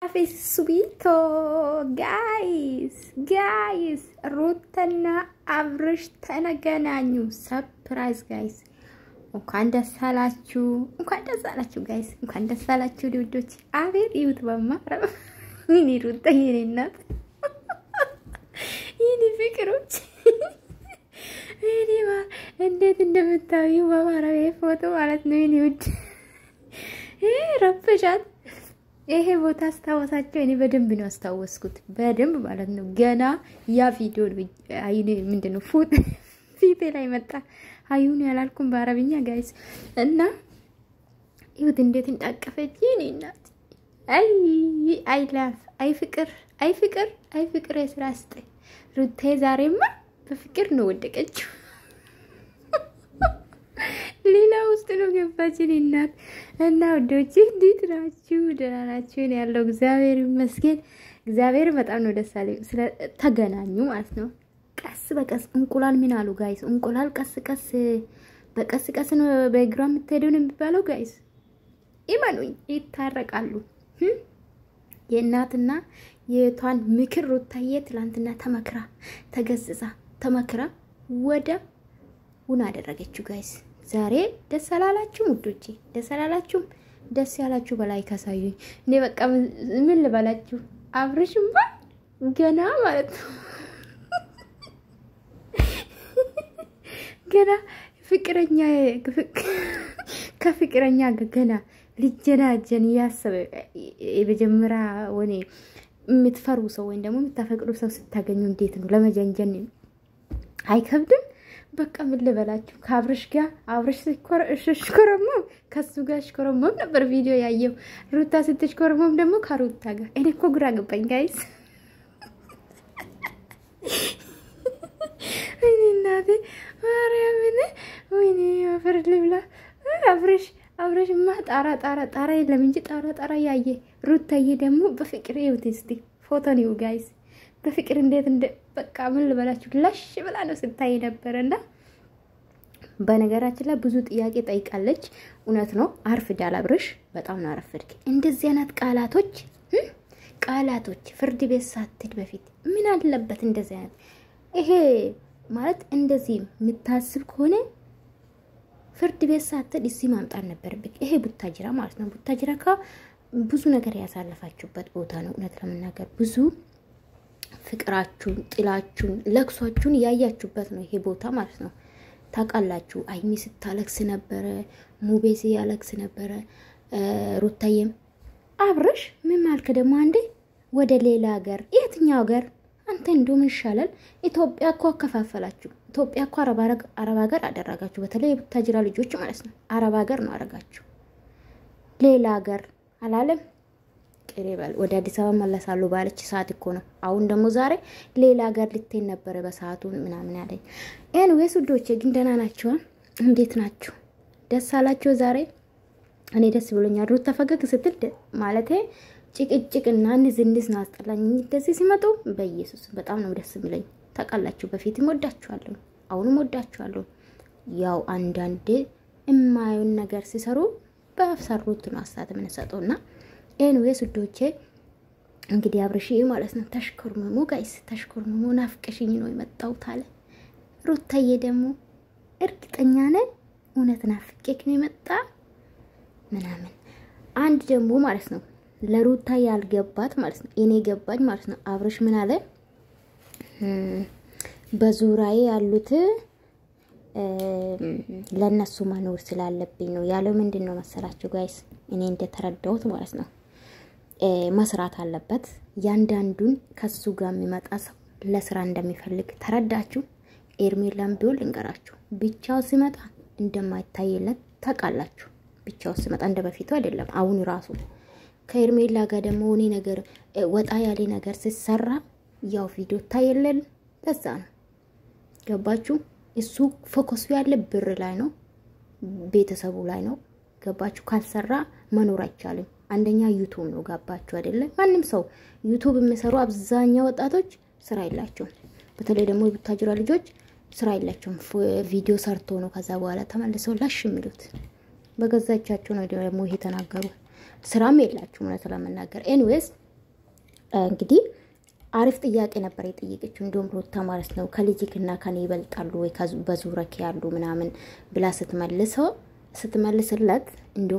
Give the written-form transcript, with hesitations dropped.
Hafiz subito guys ሩታና አብርሽ ተገናኙ ሰርፕራይዝ guys እንኳን ደስ አላችሁ guys እንኳን ደስ አላችሁ ልጆች አቤት ይውት በማረብ ምን ሩታ የኔናት ይሄ ፍቅሮች እኔማ እንዴት እንደምታዩ በማረብ ፎቶ ማለት ነው ይሄ ውድ ረፍሻት ይሄ ቦታ አስተዋሳቸው እኔ በደንብ ነው አስተዋስኩት በደንብ ማለት ነው ገና ያ ቪዲዮ አይኔ ምንድነው ፊቴ ላይ መጣ አይሁን ያላልኩም በአረብኛ ጋይስ እና ይሁት እንዴት እንዳቀፈች የኔ እናት አይ ላፍ አይ ፍቅር የስራስተ ሩቴ ዛሬማ በፍቅር ነው ወደቀችው ሌላ ውስጥ ነው ገባችን እናት እና ወዶች እንዴት ናችሁ ደህና ናችሁ ያለው እግዚአብሔር ይመስገን እግዚአብሔር በጣም ነው ደስ አለኝ ስለ ተገናኙ ማለት ነው ቀስ በቀስ እንቁላል ምን አሉ ጋይስ እንቁላል ቀስ ነው በግራም ተደውን የሚባለው ጋይስ ኢማኑኝ ይታረቃሉ የእናትና የቷን ምክር ሩታዬ ትላንትና ተመክራ ተገዝዛ ተመክራ ወደ ውና አደረገችው ጋይስ ዛሬ ደስ አላላችሁ ሙዶቼ ደስ ያላችሁ በላይ ካሳዩኝ እኔ በቃ ምን ልበላችሁ አብርሽማ ገና ማለት ነው ገና ከፍቅረኛ ገና ልጅናጀን ያሰበ የመጀመሪያ ወኔ የምትፈሩ ሰው ወይ ደግሞ የምታፈቅሩ ሰው ስታገኙ እንዴት ነው ለመጀንጀን አይከብድም በቃ ምን ልበላችሁ ከአብርሽ ጋር አብርሽ ሽኮረሞ ከሱ ጋር ሽኮረሞ ነበር ቪዲዮ ያየው ሩታ ስትሽኮረሞ ደግሞ ከሩታ ጋር እኔ እኮ ግራ ገባኝ ጋይስ እኔ እናቴ ማርያምን ወይኔ አፈር ልብላ አብርሽ ማ ጣራ የለም እንጂ ጣራ ያየ ሩታዬ ደግሞ በፍቅር ይውት እስቲ ፎቶ ነው ጋይስ በፍቅር እንዴት በቃ ምን ልበላችሁ ላሽ ብላ ነው ስታይ ነበርና በነገራችን ላይ ብዙ ጥያቄ ጠይቃለች እውነት ነው አርፍዳል አብርሽ በጣም ነው አረፈድክ እንደዚህ አይነት ቃላቶች ፍርድ ቤት ሳትድ በፊት ምን አለበት እንደዚህ አይነት ይሄ ማለት እንደዚህ የምታስብ ከሆነ ፍርድ ቤት ሳትድ እዚህ ማምጣት ነበርብክ ይሄ ቡታጅራ ማለት ነው ቡታጅራ ብዙ ነገር ያሳለፋችሁበት ቦታ ነው እውነት ለመናገር ብዙ ፍቅራችሁን ጥላችሁን ለክሷችሁን ያያችሁበት ነው ይሄ ቦታ ማለት ነው ታቃላችሁ አይሚ ስታለክስ ነበር ሙቤሲ ያለክስ ነበር ሩታዬም አብርሽ ምን ማልከ ደግሞ አንዴ ወደ ሌላ ሀገር የትኛው ሀገር አንተ እንደም ይሻላል ኢትዮጵያ እኮ አከፋፈላችሁ ኢትዮጵያ እኮ አረብ ሀገር አደረጋችሁ በተለይ ቡታጅራ ልጆች ማለት ነው አረብ ሀገር ነው አረጋችሁ ሌላ ሀገር አላለም ቀሪባል ወደ አዲስ አበባ መለሳሉ ባለች ሰዓት እኮ ነው አሁን ደግሞ ዛሬ ሌላ ሀገር ልትሄድ ነበር በሰዓቱ ምናምን ያለኝ ኤኒዌይስ ውዶቼ ግን ደህና ናችሁ እንዴት ናችሁ ደስ አላችሁ ዛሬ እኔ ደስ ብሎኛል ሩታ ፈገግ ስትል ማለቴ ጭቅጭቅና ንዝንዝ ናስጠላኝ እንደዚህ ሲመጡ በኢየሱስ በጣም ነው ደስ የሚለኝ ታቃላችሁ በፊትም ወዳችኋለሁ አሁንም ወዳችኋለሁ ያው አንዳንዴ የማይሆን ነገር ሲሰሩ በፈሰሩት ነው አሳተ ምንሰጠውና ኤኒዌይስ ውዶቼ እንግዲህ አብርሽ ማለት ነው ተሽኮርመሙ ጋይስ ተሽኮርመሙ ናፍቀሽኝ ነው የመጣው ታለ ሩታዬ ደግሞ እርግጠኛ ነኝ እውነት ናፍቄክ ነው የመጣ ምናምን አንድ ደግሞ ማለት ነው ለሩታ ያልገባት ማለት ነው እኔ ገባኝ ማለት ነው አብርሽ ምን አለ በዙራዬ ያሉት ለነሱ ማኖር ስላለብኝ ነው ያለው ምንድነው መሰላችሁ ጋይስ እኔ እንደተረዳሁት ማለት ነው መስራት አለበት ያንዳንዱን ከሱ ጋር የሚመጣ ሰው ለስራ እንደሚፈልግ ተረዳችሁ ኤርሜላም ቢሆን ልንገራችሁ ብቻው ሲመጣ እንደማይታየለት ታቃላችሁ ብቻው ሲመጣ እንደበፊቱ አይደለም አሁን ራሱ ከኤርሜላ ጋር ደግሞ እኔ ነገር ወጣ ያለ ነገር ሲሰራ ያው ቪዲዮ ታየለን ለዛ ነው ገባችሁ እሱ ፎከሱ ያለ ብር ላይ ነው ቤተሰቡ ላይ ነው ገባችሁ ካልሰራ መኖር አይቻልም አንደኛ ዩቲዩብ ነው ገባችሁ አይደለ ማንንም ሰው ዩቲዩብ የሚሰሩ አብዛኛው ወጣቶች ስራ የላቸውም በተለይ ደግሞ የቡታጅራ ልጆች ስራ የላቸውም ቪዲዮ ሰርቶ ነው ከዛ በኋላ ተመልሰው ላሽ የሚሉት በገዛቻቸው ነው ደግሞ ይሄ ተናገሩ ስራም የላችሁ ማለት ለማናገር ኤኒዌይስ እንግዲህ አሪፍ ጥያቄ ነበር የጠየቀችው እንደውም ሩታ ማለት ነው ከልጅክና ከኔ ይበልጣሉ ወይ በዙረክ ያሉ ምናምን ብላ ስትመልስለት እንደውም